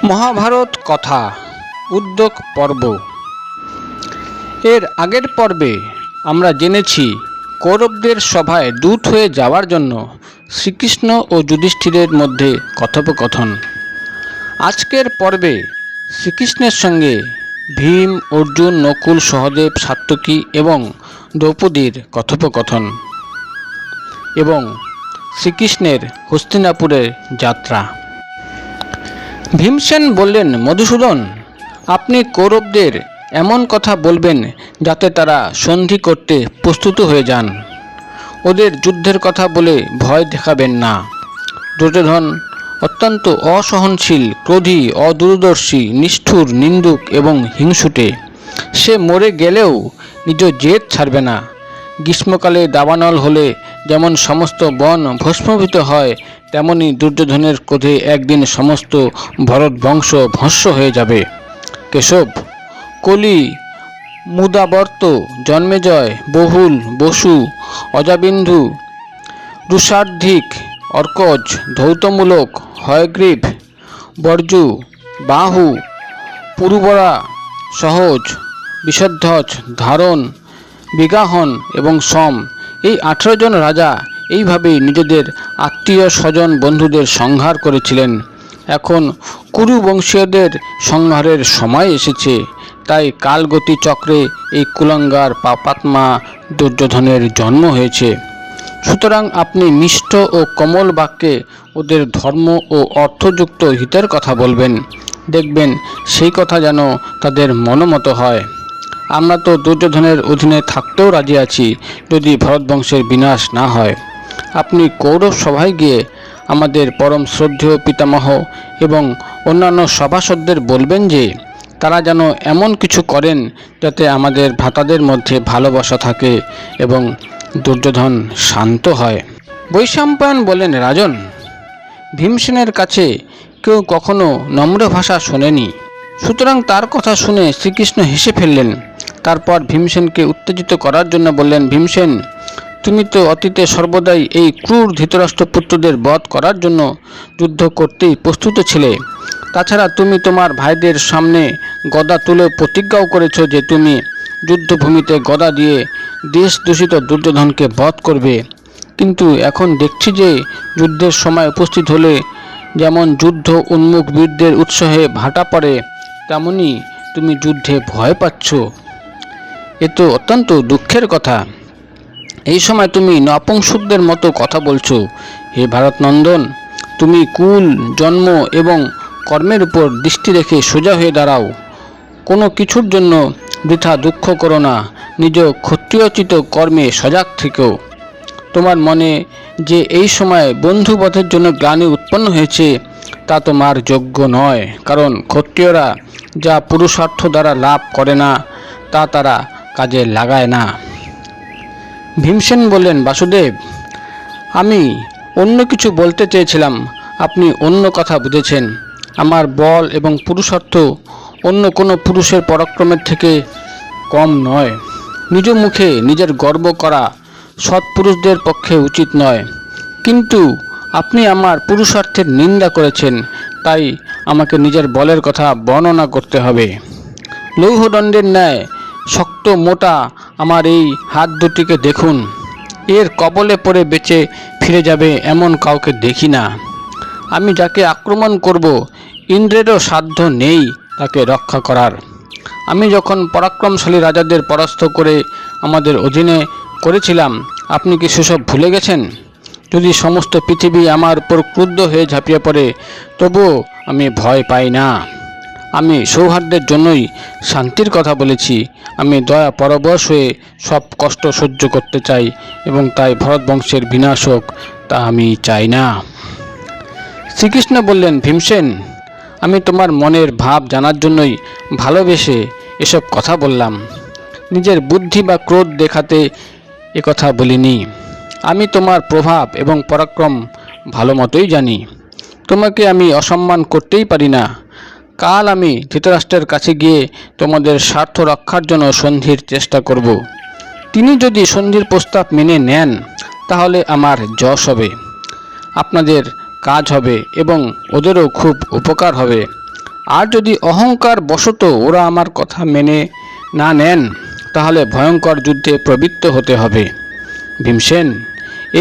মহাভারত কথা উদ্যোগ পর্ব। এর আগের পর্বে আমরা জেনেছি কৌরবদের সভায় দূত হয়ে যাওয়ার জন্য শ্রীকৃষ্ণ ও যুধিষ্ঠিরের মধ্যে কথোপকথন। আজকের পর্বে শ্রীকৃষ্ণের সঙ্গে ভীম, অর্জুন, নকুল, সহদেব, সাত্যকী এবং দ্রৌপদীর কথোপকথন এবং শ্রীকৃষ্ণের হস্তিনাপুরের যাত্রা। ভীমসেন বললেন, মধুসূদন, আপনি কৌরবদের এমন কথা বলবেন যাতে তারা সন্ধি করতে প্রস্তুত হয়ে যান। ওদের যুদ্ধের কথা বলে ভয় দেখাবেন না। দুর্যোধন অত্যন্ত অসহনশীল, ক্রোধী, অদূরদর্শী, নিষ্ঠুর, নিন্দুক এবং হিংসুটে। সে মরে গেলেও নিজ জেদ ছাড়বে না। গ্রীষ্মকালে দাবানল হলে যেমন সমস্ত বন ভস্মীভূত হয়, তেমনি দুর্যোধনের ক্রোধে একদিন সমস্ত ভরত বংশ ভস্ম হয়ে যাবে। কেশব, কলি, মুদাবর্ত, জন্মেজয়, বহুল, বসু, অজাবিন্ধু, রুষার্ধিক, অর্কজ, ধৌতমূলক, হয়গ্রীব, বর্জু, বাহু, পুরুবরা, সহজ, বিষধ্বজ, ধারণ, বিগাহন এবং সম, এই 18 জন রাজা এইভাবেই নিজেদের আত্মীয় স্বজন বন্ধুদের সংহার করেছিলেন। এখন কুরু বংশীয়দের সংহারের সময় এসেছে। তাই কালগতি চক্রে এই কুলাঙ্গার পাপাত্মা দুর্যোধনের জন্ম হয়েছে। সুতরাং আপনি মিষ্ট ও কোমল বাক্যে ওদের ধর্ম ও অর্থযুক্ত হিতের কথা বলবেন। দেখবেন সেই কথা যেন তাদের মনোমতো হয়। আমরা তো দুর্যোধনের অধীনে থাকতেও রাজি আছি, যদি ভরতবংশের বিনাশ না হয়। আপনি কৌরব সভায় গিয়ে আমাদের পরম শ্রদ্ধেয় পিতামহ এবং অন্যান্য সভাসদদের বলবেন যে তারা যেন এমন কিছু করেন যাতে আমাদের ভ্রাতাদের মধ্যে ভালোবাসা থাকে এবং দুর্যোধন শান্ত হয়। বৈশাম্পায়ন বলেন, রাজন, ভীমসেনের কাছে কেউ কখনো নম্র ভাষা শোনেনি। সুতরাং তার কথা শুনে শ্রীকৃষ্ণ হেসে ফেললেন। তারপর ভীমসেনকে উত্তেজিত করার জন্য বললেন, ভীমসেন, তুমি তো অতীতে সর্বদাই এই ক্রূর ধৃতরাষ্ট্রপুত্রদের বধ করার জন্য যুদ্ধ করতেই প্রস্তুত ছিলে। তাছাড়া তুমি তোমার ভাইদের সামনে গদা তুলে প্রতিজ্ঞাও করেছ যে তুমি যুদ্ধভূমিতে গদা দিয়ে দেশ দূষিত দুর্যোধনকে বধ করবে। কিন্তু এখন দেখছি যে যুদ্ধের সময় উপস্থিত হলে যেমন যুদ্ধ উন্মুখ বীরদের উৎসাহে ভাটা পড়ে, তেমনি তুমি যুদ্ধে ভয় পাচ্ছ। এ তো অত্যন্ত দুঃখের কথা। এই সময় তুমি নপুংসকদের মতো কথা বলছো। হে ভারতনন্দন, তুমি কুল, জন্ম এবং কর্মের উপর দৃষ্টি রেখে সোজা হয়ে দাঁড়াও। কোনো কিছুর জন্য বৃথা দুঃখ করো না। নিজ ক্ষত্রিয়োচিত কর্মে সজাগ থেকো। তোমার মনে যে এই সময় বন্ধুবধের জন্য গ্লানি উৎপন্ন হয়েছে, তা তোমার যোগ্য নয়। কারণ ক্ষত্রিয়রা যা পুরুষার্থ দ্বারা লাভ করে না, তা তারা কাজে লাগায় না। ভীমসেন বললেন, বাসুদেব, আমি অন্য কিছু বলতে চেয়েছিলাম, আপনি অন্য কথা বুঝেছেন। আমার বল এবং পুরুষার্থ অন্য কোনো পুরুষের পরাক্রমের থেকে কম নয়। নিজ মুখে নিজের গর্ব করা সৎপুরুষদের পক্ষে উচিত নয়। কিন্তু আপনি আমার পুরুষার্থের নিন্দা করেছেন, তাই আমাকে নিজের বলের কথা বর্ণনা করতে হবে। লৌহদণ্ডের ন্যায় শক্ত মোটা আমার এই হাত দুটিকে দেখুন। এর কবলে পড়ে বেঁচে ফিরে যাবে এমন কাউকে দেখি না। আমি যাকে আক্রমণ করব, ইন্দ্রেরও সাধ্য নেই তাকে রক্ষা করার। আমি যখন পরাক্রমশালী রাজাদের পরাস্ত করে আমাদের অধীনে করেছিলাম, আপনি কি সেসব ভুলে গেছেন? যদি সমস্ত পৃথিবী আমার উপর ক্রুদ্ধ হয়ে ঝাঁপিয়ে পড়ে, তবুও আমি ভয় পাই না। আমি সৌহার্দ্যের জন্যই শান্তির কথা বলেছি। আমি দয়া পরবশ হয়ে সব কষ্ট সহ্য করতে চাই এবং তাই ভরতবংশের বিনাশ হোক, তা আমি চাই না। শ্রীকৃষ্ণ বললেন, ভীমসেন, আমি তোমার মনের ভাব জানার জন্যই ভালোবেসে এসব কথা বললাম। নিজের বুদ্ধি বা ক্রোধ দেখাতে কথা বলিনি। আমি তোমার প্রভাব এবং পরাক্রম ভালো মতোই জানি। তোমাকে আমি অসম্মান করতেই পারি না। কাল আমি ধৃতরাষ্ট্রের কাছে গিয়ে তোমাদের স্বার্থ রক্ষার জন্য সন্ধির চেষ্টা করব। তিনি যদি সন্ধির প্রস্তাব মেনে নেন, তাহলে আমার যশ হবে, আপনাদের কাজ হবে এবং ওদেরও খুব উপকার হবে। আর যদি অহংকার বশত ওরা আমার কথা মেনে না নেন তাহলে ভয়ঙ্কর যুদ্ধে প্রবৃত্ত হতে হবে। ভীমসেন,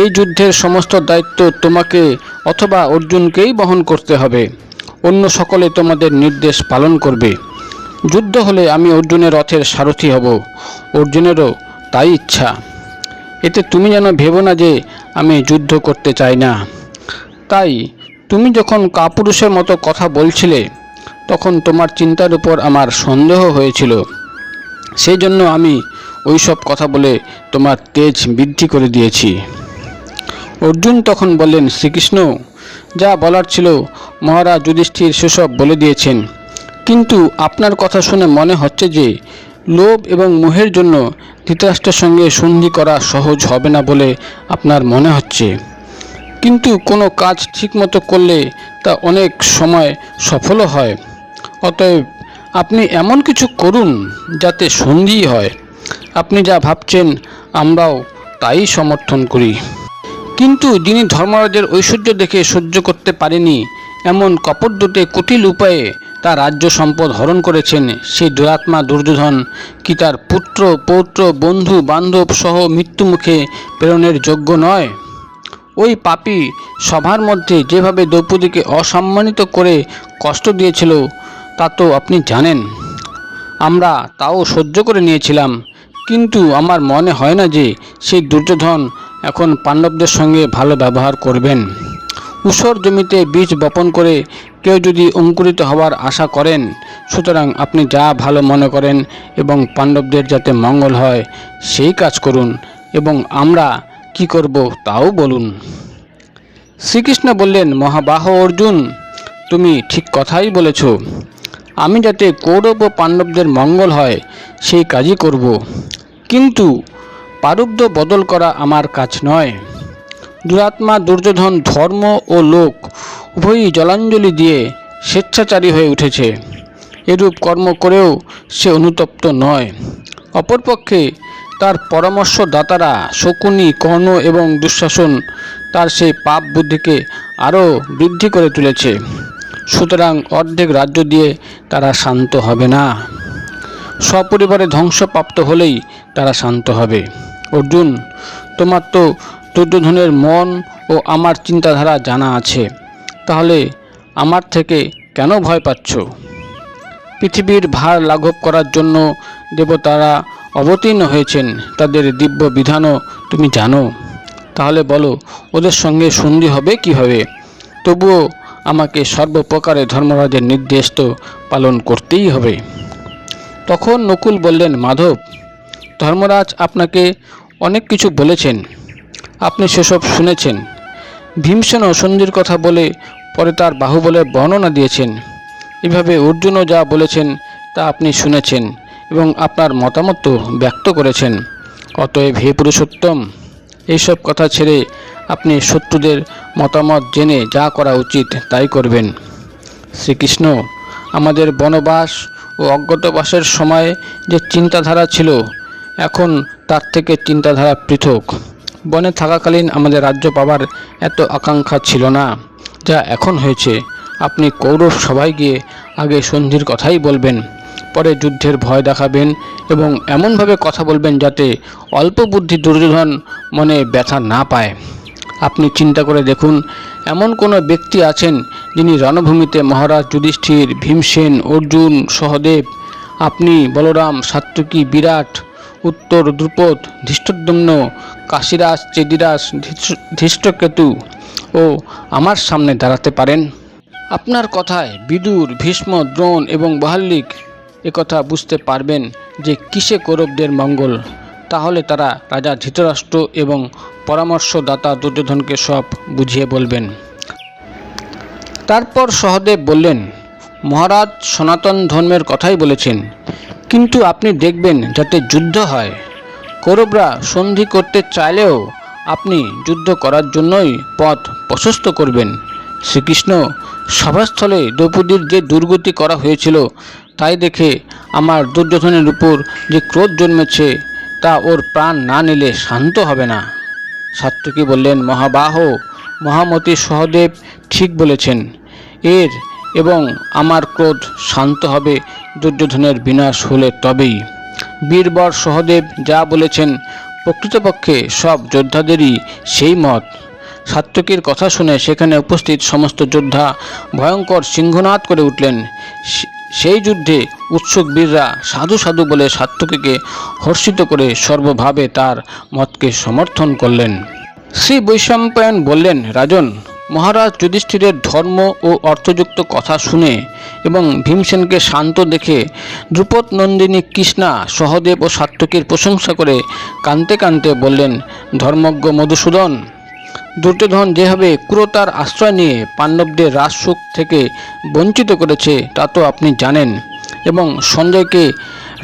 এই যুদ্ধের সমস্ত দায়িত্ব তোমাকে অথবা অর্জুনকেই বহন করতে হবে। অন্য সকলে তোমাদের নির্দেশ পালন করবে। যুদ্ধ হলে আমি অর্জুনের রথের সারথি হব। অর্জুনেরও তাই ইচ্ছা। এতে তুমি যেন ভেবো না যে আমি যুদ্ধ করতে চাই না। তাই তুমি যখন কাপুরুষের মতো কথা বলছিলে তখন তোমার চিন্তার উপর আমার সন্দেহ হয়েছিল। সেই জন্য আমি ওই সব কথা বলে তোমার তেজ বৃদ্ধি করে দিয়েছি। অর্জুন তখন বললেন, শ্রীকৃষ্ণ, যা বলার ছিল মহারাজ যুধিষ্ঠির সেসব বলে দিয়েছেন, কিন্তু আপনার কথা শুনে মনে হচ্ছে যে লোভ এবং মোহের জন্য ধৃতরাষ্ট্রের সঙ্গে সন্ধি করা সহজ হবে না বলে আপনার মনে হচ্ছে। কিন্তু কোনো কাজ ঠিকমতো করলে তা অনেক সময় সফলও হয়। অতএব আপনি এমন কিছু করুন যাতে সন্ধি হয়। আপনি যা ভাবছেন আমরাও তাই সমর্থন করি। কিন্তু যিনি ধর্মরাজের ঐশ্বর্য দেখে সহ্য করতে পারেনি, এমন কপটদূতে কুটিল উপায়ে তার রাজ্য সম্পদ হরণ করেছেন, সেই দুরাত্মা দুর্যোধন কি তার পুত্র পৌত্র বন্ধু বান্ধব সহ মৃত্যুমুখে প্রেরণের যোগ্য নয়? ওই পাপী সভার মধ্যে যেভাবে দ্রৌপদীকে অসম্মানিত করে কষ্ট দিয়েছিল তা তো আপনি জানেন। আমরা তাও সহ্য করে নিয়েছিলাম, কিন্তু আমার মনে হয় না যে সেই দুর্যোধন এখন পাণ্ডবদের সঙ্গে ভালো ব্যবহার করবেন। ঊষর জমিতে বীজ বপন করে কেউ যদি অঙ্কুরিত হওয়ার আশা করেন, সুতরাং আপনি যা ভালো মনে করেন এবং পাণ্ডবদের যাতে মঙ্গল হয় সেই কাজ করুন, এবং আমরা কি করব তাও বলুন। শ্রীকৃষ্ণ বললেন, মহাবাহ অর্জুন, তুমি ঠিক কথাই বলেছ। আমি যাতে কৌরব ও পাণ্ডবদের মঙ্গল হয় সেই কাজই করব, কিন্তু পারুব্ধ বদল করা আমার কাজ নয়। দুরাত্মা দুর্যোধন ধর্ম ও লোক উভয়ই জলাঞ্জলি দিয়ে স্বেচ্ছাচারী হয়ে উঠেছে। এরূপ কর্ম করেও সে অনুতপ্ত নয়। অপরপক্ষে তার পরামর্শদাতারা শকুনি, কর্ণ এবং দুঃশাসন তার সেই পাপ বুদ্ধিকে আরও বৃদ্ধি করে তুলেছে। সুতরাং অর্ধেক রাজ্য দিয়ে তারা শান্ত হবে না। সপরিবারে ধ্বংসপ্রাপ্ত হলেই তারা শান্ত হবে। অর্জুন, তোমার তো দুর্যোধনের মন ও আমার চিন্তাধারা জানা আছে, তাহলে আমার থেকে কেন ভয় পাচ্ছ? পৃথিবীর ভার লাঘব করার জন্য দেবতারা অবতীর্ণ হয়েছেন, তাদের দিব্য বিধানও তুমি জানো। তাহলে বলো, ওদের সঙ্গে সন্ধি হবে কীভাবে? তবুও আমাকে সর্বপ্রকারে ধর্মরাজের নির্দেশ তো পালন করতেই হবে। তখন নকুল বললেন, মাধব, ধর্মরাজ আপনাকে অনেক কিছু বলেছেন, আপনি সেসব শুনেছেন। ভীমসেনও সন্ধির কথা বলে পরে তার বাহুবলের বর্ণনা দিয়েছেন। এভাবে অর্জুনও যা বলেছেন তা আপনি শুনেছেন এবং আপনার মতামত ব্যক্ত করেছেন। অতএব হে পুরুষোত্তম, এইসব কথা ছেড়ে আপনি শত্রুদের মতামত জেনে যা করা উচিত তাই করবেন। শ্রীকৃষ্ণ, আমাদের বনবাস ও অজ্ঞাতবাসের সময় যে চিন্তাধারা ছিল, এখন তার থেকে চিন্তাধারা পৃথক। বনে থাকাকালীন আমাদের রাজ্য পাবার এত আকাঙ্ক্ষা ছিল না যা এখন হয়েছে। আপনি কৌরব সবাই গিয়ে আগে সন্ধির কথাই বলবেন, পরে যুদ্ধের ভয় দেখাবেন এবং এমনভাবে কথা বলবেন যাতে অল্প বুদ্ধি দুর্যোধন মনে ব্যথা না পায়। আপনি চিন্তা করে দেখুন, এমন কোনো ব্যক্তি আছেন যিনি রণভূমিতে মহারাজ যুধিষ্ঠির, ভীমসেন, অর্জুন, সহদেব, আপনি, বলরাম, সাত্যকী, বিরাট, উত্তর, দ্রুপদ, ধৃষ্টদ্যম্ন, কাশীরাজ, চেদিরাজ, ধৃষ্টকেতু ও আমার সামনে দাঁড়াতে পারেন? আপনার কথায় বিদুর, ভীষ্ম, দ্রোণ এবং বাহ্লিক একথা বুঝতে পারবেন যে কিসে কৌরবদের মঙ্গল। তাহলে তারা রাজা ধৃতরাষ্ট্র এবং পরামর্শদাতা দুর্যোধনকে সব বুঝিয়ে বলবেন। তারপর সহদেব বললেন, মহারাজ সনাতন ধর্মের কথাই বলেছেন, কিন্তু আপনি দেখবেন যাতে যুদ্ধ হয়। কৌরবরা সন্ধি করতে চাইলেও আপনি যুদ্ধ করার জন্যই পথ প্রশস্ত করবেন। শ্রীকৃষ্ণ, সভাস্থলে দ্রৌপদীর যে দুর্গতি করা হয়েছিল তাই দেখে আমার দুর্যোধনের উপর যে ক্রোধ জন্মেছে তা ওর প্রাণ না নিলে শান্ত হবে না। সাত্যকী বললেন, মহাবাহ, মহামতি সহদেব ঠিক বলেছেন। এর এবং আমার ক্রোধ শান্ত হবে দুর্যোধনের বিনাশ হলে তবেই। বীরবর সহদেব যা বলেছেন প্রকৃতপক্ষে সব যোদ্ধাদেরই সেই মত। সাত্যকীর কথা শুনে সেখানে উপস্থিত সমস্ত যোদ্ধা ভয়ঙ্কর সিংহনাদ করে উঠলেন। সেই যুদ্ধে উৎসুক বীররা সাধু সাধু বলে সাত্যকীকে হর্ষিত করে সর্বভাবে তার মতকে সমর্থন করলেন। শ্রী বৈশম্পায়ন বললেন, রাজন, মহারাজ যুধিষ্ঠিরের ধর্ম ও অর্থযুক্ত কথা শুনে এবং ভীমসেনকে শান্ত দেখে দ্রুপদ নন্দিনী কৃষ্ণা সহদেব ও সাত্যকীর প্রশংসা করে কাঁদতে কাঁদতে বললেন, ধর্মজ্ঞ মধুসূদন, দুর্যোধন যেভাবে ক্রূরতার আশ্রয় নিয়ে পাণ্ডবদের রাজসুখ থেকে বঞ্চিত করেছে তা তো আপনি জানেন, এবং সঞ্জয়কে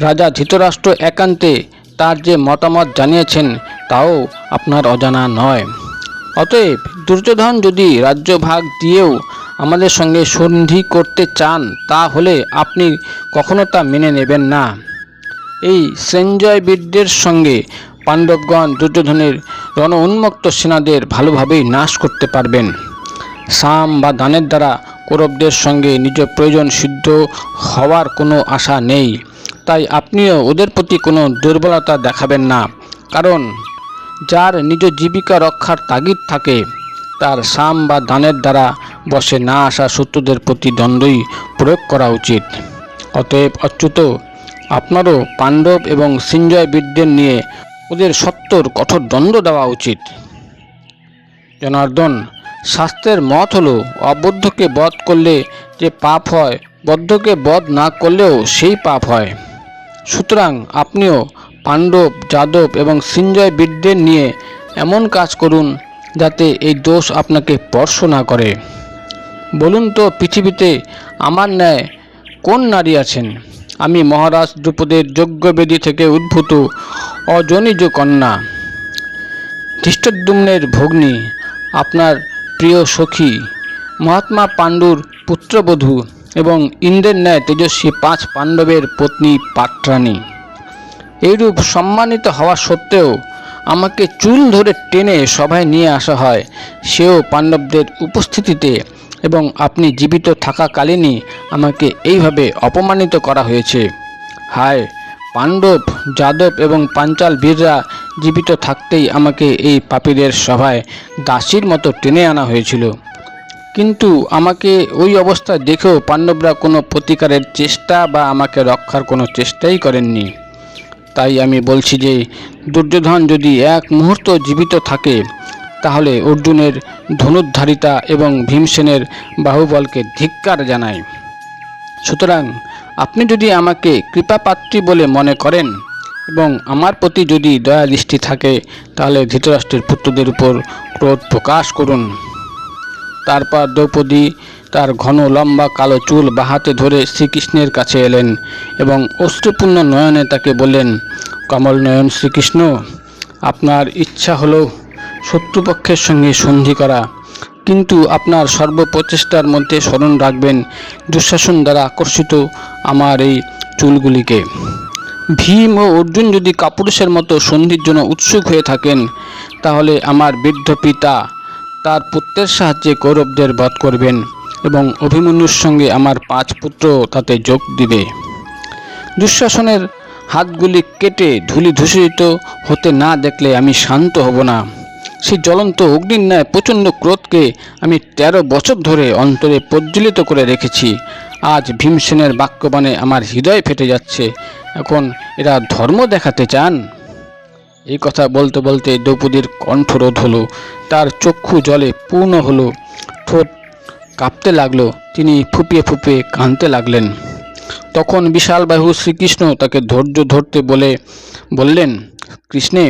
রাজা ধৃতরাষ্ট্র একান্তে তার যে মতামত জানিয়েছেন তাও আপনার অজানা নয়। অতএব দুর্যোধন যদি রাজ্যভাগ দিয়েও আমাদের সঙ্গে সন্ধি করতে চান তাহলে আপনি কখনো তা মেনে নেবেন না। এই সঞ্জয় বীরদের সঙ্গে পাণ্ডবগণ দুর্যোধনের রণ উন্মুক্ত সেনাদের ভালোভাবেই নাশ করতে পারবেন। সাম বা দানের দ্বারা কৌরবদের সঙ্গে নিজ প্রয়োজন সিদ্ধ হওয়ার কোনো আশা নেই। তাই আপনিও ওদের প্রতি কোনো দুর্বলতা দেখাবেন না, কারণ যার নিজ জীবিকা রক্ষার তাগিদ থাকে তার সাম বা দানের দ্বারা বসে না আসা শত্রুদের প্রতি দ্বন্দ্বই প্রয়োগ করা উচিত। অতএব অচ্যুত, আপনারও পাণ্ডব এবং সঞ্জয় বীরদের নিয়ে ওদের সত্তর কঠোর দণ্ড দেওয়া উচিত। জনার্দন, শাস্ত্রের মত হলো অবদ্ধকে বধ করলে যে পাপ হয়, বদ্ধকে বধ না করলেও সেই পাপ হয়। সুতরাং আপনিও পাণ্ডব, যাদব এবং সঞ্জয় বীরদের নিয়ে এমন কাজ করুন যাতে এই দোষ আপনাকে স্পর্শ না করে। বলুন তো, পৃথিবীতে আমার ন্যায় কোন নারী আছেন? আমি মহারাজ দ্রুপদের যজ্ঞবেদী থেকে উদ্ভূত অজনিজ কন্যা, ধৃষ্টদ্যুম্নের ভগ্নী, আপনার প্রিয় সখী, মহাত্মা পাণ্ডুর পুত্রবধূ এবং ইন্দ্রের ন্যায় তেজস্বী 5 পাণ্ডবের পত্নী পাট্রাণী। এইরূপ সম্মানিত হওয়া সত্ত্বেও আমাকে চুল ধরে টেনে সভায় নিয়ে আসা হয়, সেও পাণ্ডবদের উপস্থিতিতে, এবং আপনি জীবিত থাকাকালীনই আমাকে এইভাবে অপমানিত করা হয়েছে। হায়, পাণ্ডব, যাদব এবং পাঞ্চাল বীররা জীবিত থাকতেই আমাকে এই পাপীদের সভায় দাসীর মতো টেনে আনা হয়েছিল, কিন্তু আমাকে ওই অবস্থায় দেখেও পাণ্ডবরা কোনো প্রতিকারের চেষ্টা বা আমাকে রক্ষার কোনো চেষ্টাই করেননি। তাই আমি বলছি যে দুর্যোধন যদি এক মুহূর্ত জীবিত থাকে তাহলে অর্জুনের ধনুর্ধারিতা এবং ভীমসেনের বাহুবলকে ধিক্কার জানায়। সুতরাং আপনি যদি আমাকে কৃপাপাত্রী বলে মনে করেন এবং আমার প্রতি যদি দয়া দৃষ্টি থাকে তাহলে ধৃতরাষ্ট্রের পুত্রদের উপর ক্রোধ প্রকাশ করুন। তারপর দ্রৌপদী তার ঘন লম্বা কালো চুল বাহাতে ধরে শ্রীকৃষ্ণের কাছে এলেন এবং অশ্রুপূর্ণ নয়নে তাকে বললেন, কমল নয়ন শ্রীকৃষ্ণ, আপনার ইচ্ছা হলো শত্রুপক্ষের সঙ্গে সন্ধি করা, কিন্তু আপনার সর্বপ্রচেষ্টার মধ্যে স্মরণ রাখবেন দুঃশাসন দ্বারা আকর্ষিত আমার এই চুলগুলিকে। ভীম ও অর্জুন যদি কাপুরুষের মতো সন্ধির জন্য উৎসুক হয়ে থাকেন তাহলে আমার বৃদ্ধ পিতা তার পুত্রের সাহায্যে কৌরবদের বধ করবেন এবং অভিমন্যুর সঙ্গে আমার 5 পুত্র তাতে যোগ দিবে। দুঃশাসনের হাতগুলি কেটে ধূলিধূসরিত হতে না দেখলে আমি শান্ত হব না। সেই জ্বলন্ত অগ্নির ন্যায় প্রচণ্ড ক্রোধকে আমি 13 বছর ধরে অন্তরে প্রজ্বলিত করে রেখেছি। আজ ভীমসেনের বাক্যবাণে আমার হৃদয় ফেটে যাচ্ছে। এখন এরা ধর্ম দেখাতে চান? এই কথা বলতে বলতে দ্রৌপদীর কণ্ঠরোধ হলো, তার চক্ষু জলে পূর্ণ হলো, ঠোঁট কাঁপতে লাগলো, তিনি ফুপিয়ে ফুপিয়ে কাঁদতে লাগলেন। তখন বিশাল বাহু শ্রীকৃষ্ণ তাকে ধৈর্য ধরতে বললেন, কৃষ্ণে,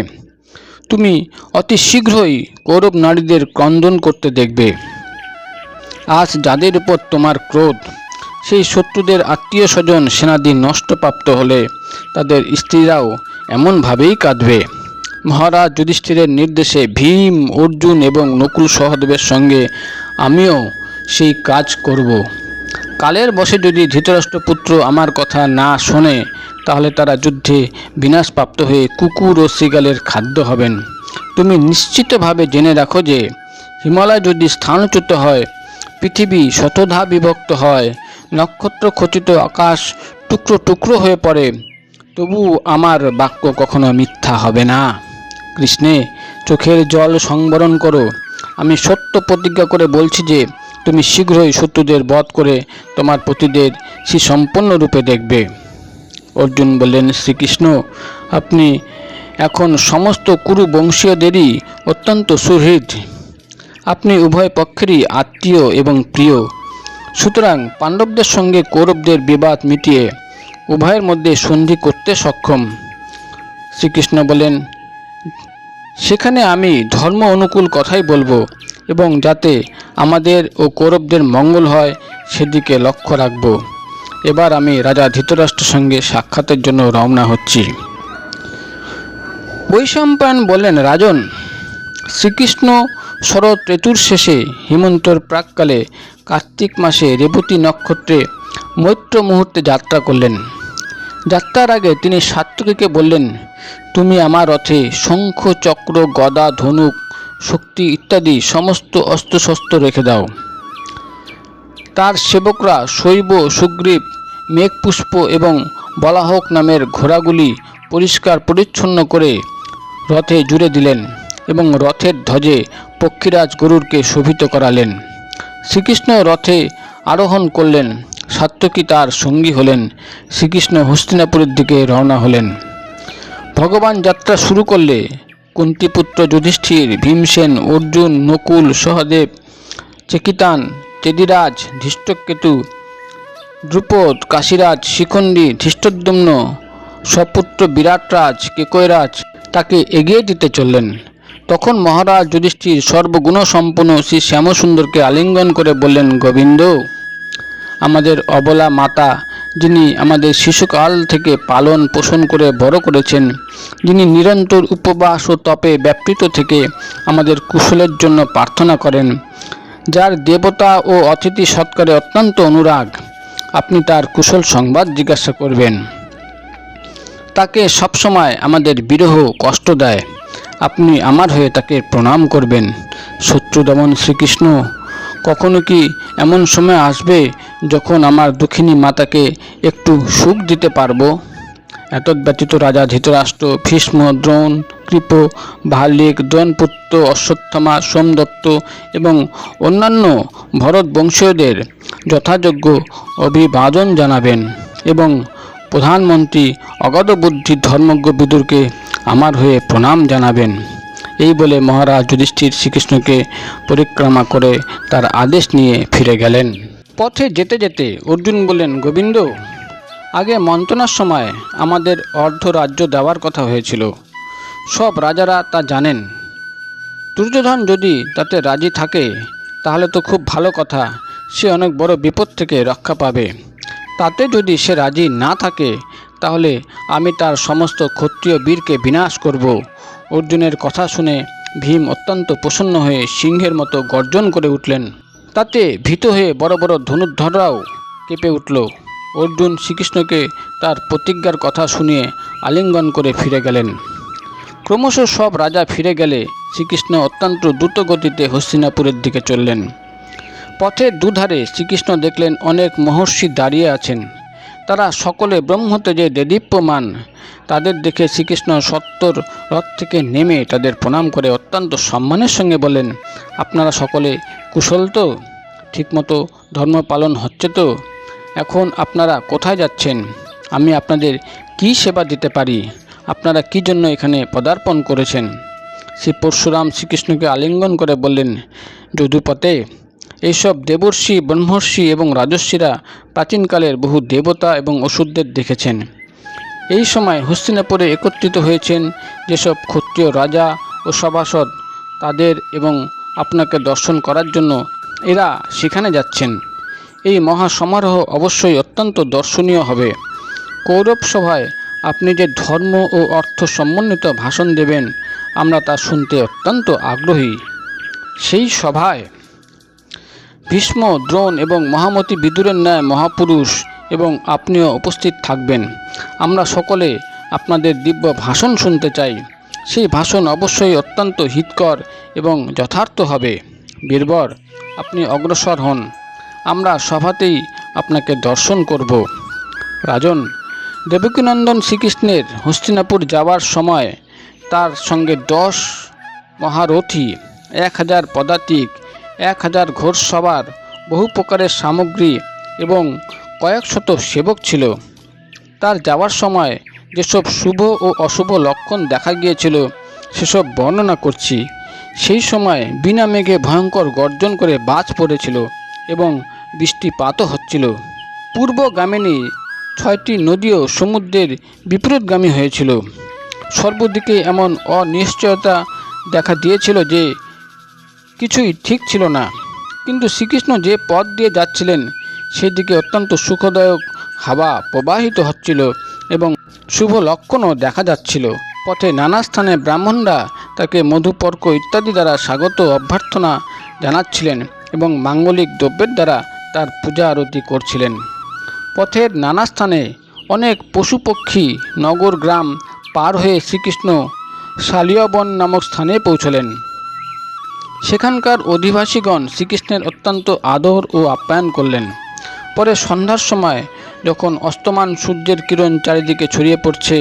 তুমি অতি শীঘ্রই কৌরব নারীদের ক্রন্দন করতে দেখবে। আজ যাদের উপর তোমার ক্রোধ, সেই শত্রুদের আত্মীয় স্বজন সেনাদি নষ্টপ্রাপ্ত হলে তাদের স্ত্রীরাও এমনভাবেই কাঁদবে। মহারাজ যুধিষ্ঠিরের নির্দেশে ভীম, অর্জুন এবং নকুল সহদেবের সঙ্গে আমিও সেই কাজ করব। কালের বশে যদি ধৃতরাষ্ট্রপুত্র আমার কথা না শোনে তাহলে তারা যুদ্ধে বিনাশপ্রাপ্ত হয়ে কুকুর ও শৃগালের খাদ্য হবেন। তুমি নিশ্চিতভাবে জেনে রাখো যে হিমালয় যদি স্থানচ্যুত হয়, পৃথিবী শতধা বিভক্ত হয়, নক্ষত্র খচিত আকাশ টুকরো টুকরো হয়ে পড়ে, তবু আমার বাক্য কখনো মিথ্যা হবে না। কৃষ্ণে, চোখের জল সংবরণ করো। আমি সত্য প্রতিজ্ঞা করে বলছি যে তুমি শীঘ্রই শত্রুদের বধ করে তোমার পতিদের সম্পূর্ণরূপে দেখবে। অর্জুন বললেন, শ্রীকৃষ্ণ, আপনি এখন সমস্ত কুরু বংশীয়দেরই অত্যন্ত সুহৃদ। আপনি উভয় পক্ষেরই আত্মীয় এবং প্রিয়। সুতরাং পাণ্ডবদের সঙ্গে কৌরবদের বিবাদ মিটিয়ে উভয়ের মধ্যে সন্ধি করতে সক্ষম। শ্রীকৃষ্ণ বলেন, সেখানে আমি ধর্ম অনুকূল কথাই বলবো এবং যাতে আমাদের ও কৌরবদের মঙ্গল হয় সেদিকে লক্ষ্য রাখব। এবার আমি রাজা ধৃতরাষ্ট্রের সঙ্গে সাক্ষাতের জন্য রওনা হচ্ছি। বৈশম্পায়ন বললেন, রাজন, শ্রীকৃষ্ণ শরৎ ঋতুর শেষে হেমন্তর প্রাককালে কার্তিক মাসে রেবতী নক্ষত্রে মৈত্র মুহূর্তে যাত্রা করলেন। যাত্রার আগে তিনি সাত্যকীকে বললেন, তুমি আমার রথে শঙ্খ, চক্র, গদা, ধনুক, শক্তি ইত্যাদি সমস্ত অস্ত্রশস্ত্র রেখে দাও। তার সেবকরা শৈব, সুগ্রীব, মেঘপুষ্প এবং বলাহক নামের ঘোড়াগুলি পরিষ্কার পরিচ্ছন্ন করে রথে জুড়ে দিলেন এবং রথের ধ্বজে পক্ষীরাজ গরুরকে শোভিত করালেন। শ্রীকৃষ্ণ রথে আরোহণ করলেন, সাত্যকী তার সঙ্গী হলেন। শ্রীকৃষ্ণ হস্তিনাপুরের দিকে রওনা হলেন। ভগবান যাত্রা শুরু করলে কুন্তিপুত্র যুধিষ্ঠির, ভীমসেন, অর্জুন, নকুল, সহদেব, চেকিতান, চেদিরাজ, ধৃষ্টকেতু, দ্রুপদ, কাশীরাজ, শিখণ্ডী, ধৃষ্টদ্যুম্ন, সপুত্র বিরাটরাজ, কেকয়রাজ তাকে এগিয়ে দিতে চললেন। তখন মহারাজ যুধিষ্ঠির সর্বগুণ সম্পন্ন শ্রী শ্যামসুন্দরকে আলিঙ্গন করে বললেন, গোবিন্দ, আমাদের অবলা মাতা, যিনি আমাদের শিশুকাল থেকে পালন পোষণ করে বড় করেছেন, যিনি নিরন্তর উপবাস ও তপে ব্যাপৃত থেকে আমাদের কুশলের জন্য প্রার্থনা করেন, যার দেবতা ও অতিথি সৎকারে অত্যন্ত অনুরাগ, আপনি তার কুশল সংবাদ জিজ্ঞাসা করবেন। তাকে সবসময় আমাদের বিরহ কষ্ট দেয়, আপনি আমার হয়ে তাকে প্রণাম করবেন। শত্রু দমন শ্রীকৃষ্ণ, কখনো কি এমন সময় আসবে যখন আমার দুঃখিনী মাতাকে একটু সুখ দিতে পারবো? এতদ্ব্যতীত রাজা ধৃতরাষ্ট্র, ভীষ্ম, দ্রোণ, কৃপ, ভাল্লিক, দ্রোণপুত্র, অশ্বত্থামা, সোমদত্ত এবং অন্যান্য ভরত বংশীয়দের যথাযোগ্য অভিবাদন জানাবেন এবং প্রধানমন্ত্রী অগাধ বুদ্ধি ধর্মজ্ঞ বিদুরকে আমার হয়ে প্রণাম জানাবেন। এই বলে মহারাজ যুধিষ্ঠির শ্রীকৃষ্ণকে পরিক্রমা করে তার আদেশ নিয়ে ফিরে গেলেন। পথে যেতে যেতে অর্জুন বললেন, গোবিন্দ, আগে মন্থনার সময় আমাদের অর্ধ রাজ্য দেওয়ার কথা হয়েছিল। সব রাজারা তা জানেন। দুর্যোধন যদি তাতে রাজি থাকে তাহলে তো খুব ভালো কথা, সে অনেক বড় বিপদ থেকে রক্ষা পাবে। তাতে যদি সে রাজি না থাকে তাহলে আমি তার সমস্ত ক্ষত্রিয় বীরকে বিনাশ করব। অর্জুনের কথা শুনে ভীম অত্যন্ত প্রসন্ন হয়ে সিংহের মতো গর্জন করে উঠলেন। তাতে ভীত হয়ে বড় বড় ধনুর্ধররাও কেঁপে উঠল। অর্জুন শ্রীকৃষ্ণকে তার প্রতিজ্ঞার কথা শুনিয়ে আলিঙ্গন করে ফিরে গেলেন। ক্রমশ সব রাজা ফিরে গেলে শ্রীকৃষ্ণ অত্যন্ত দ্রুত গতিতে হস্তিনাপুরের দিকে চললেন। পথের দুধারে শ্রীকৃষ্ণ দেখলেন অনেক মহর্ষি দাঁড়িয়ে আছেন। তারা সকলে ব্রহ্মতেজে দেদীপ্যমান। তাদের দেখে শ্রীকৃষ্ণ সত্তর রথ থেকে নেমে তাদের প্রণাম করে অত্যন্ত সম্মানের সঙ্গে বলেন, আপনারা সকলে কুশল তো? ঠিকমতো ধর্ম পালন হচ্ছে তো? এখন আপনারা কোথায় যাচ্ছেন? আমি আপনাদের কি সেবা দিতে পারি? আপনারা কি জন্য এখানে পদার্পণ করেছেন? শ্রী পরশুরাম শ্রীকৃষ্ণকে আলিঙ্গন করে বললেন, যদুপতে, এইসব দেবর্ষি, ব্রহ্মর্ষি এবং রাজর্ষিরা প্রাচীনকালের বহু দেবতা এবং অসুরদের দেখেছেন। এই সময় হস্তিনাপুরে একত্রিত হয়েছেন যেসব ক্ষত্রিয় রাজা ও সভাসদ, তাদের এবং আপনাকে দর্শন করার জন্য এরা সেখানে যাচ্ছেন। এই মহাসমারোহ অবশ্যই অত্যন্ত দর্শনীয় হবে। কৌরব সভায় আপনি যে ধর্ম ও অর্থ সমন্বিত ভাষণ দেবেন, আমরা তা শুনতে অত্যন্ত আগ্রহী। সেই সভায় ভীষ্ম, দ্রোণ এবং মহামতি বিদুরের ন্যায় মহাপুরুষ এবং আপনিও উপস্থিত থাকবেন। আমরা সকলে আপনাদের দিব্য ভাষণ শুনতে চাই। সেই ভাষণ অবশ্যই অত্যন্ত হিতকর এবং যথার্থ হবে। বীরবর, আপনি অগ্রসর হন। আমরা সভাতেই আপনাকে দর্শন করব। রাজন, দেবকীনন্দন শ্রীকৃষ্ণের হস্তিনাপুর যাওয়ার সময় তার সঙ্গে 10 মহারথী, 1000 পদাতিক, 1000 ঘোড়সওয়ার, বহু প্রকারের সামগ্রী এবং কয়েক শত সেবক ছিল। তার যাওয়ার সময় যেসব শুভ ও অশুভ লক্ষণ দেখা গিয়েছিল সেসব বর্ণনা করছি। সেই সময় বিনা মেঘে ভয়ঙ্কর গর্জন করে বাজ পড়েছিল এবং বৃষ্টিপাতও হচ্ছিল। পূর্বগামিনী 6টি নদীও সমুদ্রের বিপরীতগামী হয়েছিল। সর্বদিকে এমন অনিশ্চয়তা দেখা দিয়েছিল যে কিছুই ঠিক ছিল না। কিন্তু শ্রীকৃষ্ণ যে পথ দিয়ে যাচ্ছিলেন সেদিকে অত্যন্ত সুখদায়ক হাওয়া প্রবাহিত হচ্ছিল এবং শুভ লক্ষণও দেখা যাচ্ছিল। পথে নানা স্থানে ব্রাহ্মণরা তাকে মধুপর্ক ইত্যাদি দ্বারা স্বাগত অভ্যর্থনা জানাচ্ছিলেন এবং মাঙ্গলিক দ্রব্যের দ্বারা তার পূজা আরতি করছিলেন। পথের নানা স্থানে অনেক পশু পক্ষী, নগর গ্রাম পার হয়ে শ্রীকৃষ্ণ শালিয়বন নামক স্থানে পৌঁছলেন। সেখানকার অধিবাসীগণ শ্রীকৃষ্ণের অত্যন্ত আদর ও আপ্যায়ন করলেন। পরে সন্ধ্যার সময় যখন অস্তমান সূর্যের কিরণ চারিদিকে ছড়িয়ে পড়ছে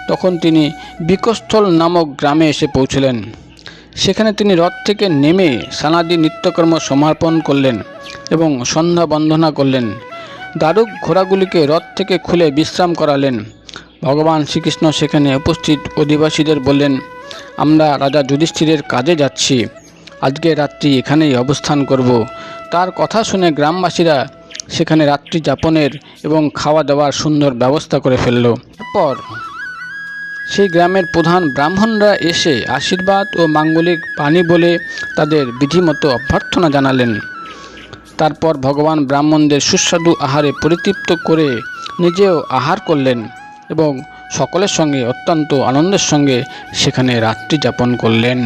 তখন তিনি বিকস্থল নামক গ্রামে এসে পৌঁছলেন। সেখানে তিনি রথ থেকে নেমে স্নানাদি নিত্যকর্ম সমাপন করলেন এবং সন্ধ্যা বন্দনা করলেন। দারুক ঘোড়াগুলিকে রথ থেকে খুলে বিশ্রাম করালেন। ভগবান শ্রীকৃষ্ণ সেখানে উপস্থিত অধিবাসীদের বললেন, আমরা রাজা যুধিষ্ঠিরের কাজে যাচ্ছি, আজকে রাত্রি এখানেই অবস্থান করব। তার কথা শুনে গ্রামবাসীরা সেখানে রাত্রি যাপনের এবং খাওয়া দাওয়ার সুন্দর ব্যবস্থা করে ফেলল। তারপর সেই গ্রামের প্রধান ব্রাহ্মণরা এসে আশীর্বাদ ও মাঙ্গলিক বাণী বলে তাদের বিধিমতো অভ্যর্থনা জানালেন। তারপর ভগবান ব্রাহ্মণদের সুস্বাদু আহারে পরিতৃপ্ত করে নিজেও আহার করলেন এবং সকলের সঙ্গে অত্যন্ত আনন্দের সঙ্গে সেখানে রাত্রি যাপন করলেন।